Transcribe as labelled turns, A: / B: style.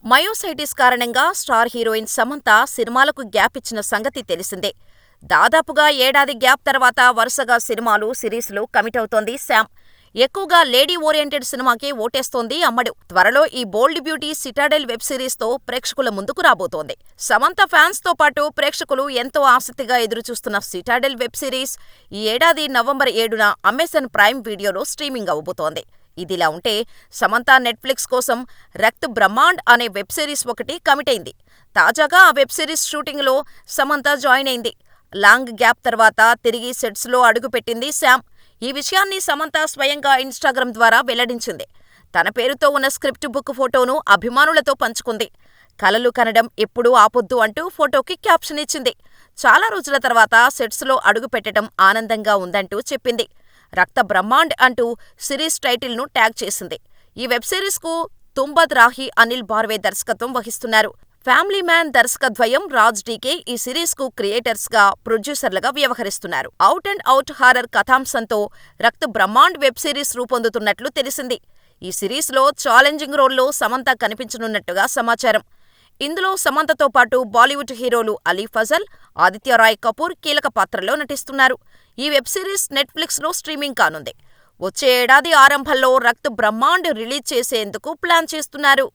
A: Myositis కారణంగా star heroine Samantha సినిమాలకు gap ఇచ్చిన సంగతి తెలిసిందే. దాదాపుగా ఏడాది గ్యాప్ తర్వాత వరుసగా సినిమాలు, సిరీస్లు కమిట్ అవుతోంది శామ్. ఎక్కువగా లేడీ ఓరియెంటెడ్ సినిమాకే ఓటేస్తోంది అమ్మడు. త్వరలో ఈ బోల్డ్ బ్యూటీ సిటాడెల్ వెబ్ సిరీస్తో ప్రేక్షకుల ముందుకు రాబోతోంది. సమంత ఫ్యాన్స్ తో పాటు ప్రేక్షకులు ఎంతో ఆసక్తిగా ఎదురుచూస్తున్న సిటాడెల్ వెబ్ సిరీస్ ఈ ఏడాది నవంబర్ 7న అమెజాన్ ప్రైమ్ వీడియోలో స్ట్రీమింగ్ అవబోతోంది. ఇదిలా ఉంటే సమంత నెట్ఫ్లిక్స్ కోసం రక్త్ బ్రహ్మాండ్ అనే వెబ్ సిరీస్ ఒకటి కమిట్ అయింది. తాజాగా ఆ వెబ్ సిరీస్ షూటింగ్లో సమంత జాయిన్ అయింది. లాంగ్ గ్యాప్ తర్వాత తిరిగి సెట్స్లో అడుగుపెట్టింది శామ్. ఈ విషయాన్ని సమంత స్వయంగా ఇన్స్టాగ్రామ్ ద్వారా వెల్లడించింది. తన పేరుతో ఉన్న స్క్రిప్ట్ బుక్ ఫోటోను అభిమానులతో పంచుకుంది. కలలు కనడం ఎప్పుడూ ఆపొద్దు అంటూ ఫోటోకి క్యాప్షన్ ఇచ్చింది. చాలా రోజుల తర్వాత సెట్స్లో అడుగుపెట్టడం ఆనందంగా ఉందంటూ చెప్పింది. రక్త బ్రహ్మాండ్ అంటూ సిరీస్ టైటిల్ను ట్యాగ్ చేసింది. ఈ వెబ్ సిరీస్కు తుంబద్ రాహి అనిల్ బార్వే దర్శకత్వం వహిస్తున్నారు. ఫ్యామిలీ మ్యాన్ దర్శకద్వయం రాజ్ డీకే ఈ సిరీస్కు క్రియేటర్స్గా, ప్రొడ్యూసర్లుగా వ్యవహరిస్తున్నారు. అవుట్ అండ్ అవుట్ హారర్ కథాంశంతో రక్త్ బ్రహ్మాండ్ వెబ్ సిరీస్ రూపొందుతున్నట్లు తెలిసింది. ఈ సిరీస్లో ఛాలెంజింగ్ రోల్లో సమంత కనిపించనున్నట్టుగా సమాచారం. ఇందులో సమంతతో పాటు బాలీవుడ్ హీరోలు అలీ ఫజల్, ఆదిత్య రాయ్ కపూర్ కీలక పాత్రల్లో నటిస్తున్నారు. ఈ వెబ్ సిరీస్ నెట్ఫ్లిక్స్లో స్ట్రీమింగ్ కానుంది. వచ్చే ఏడాది ఆరంభంలో రక్త్ బ్రహ్మాండ్ రిలీజ్ చేసేందుకు ప్లాన్ చేస్తున్నారు.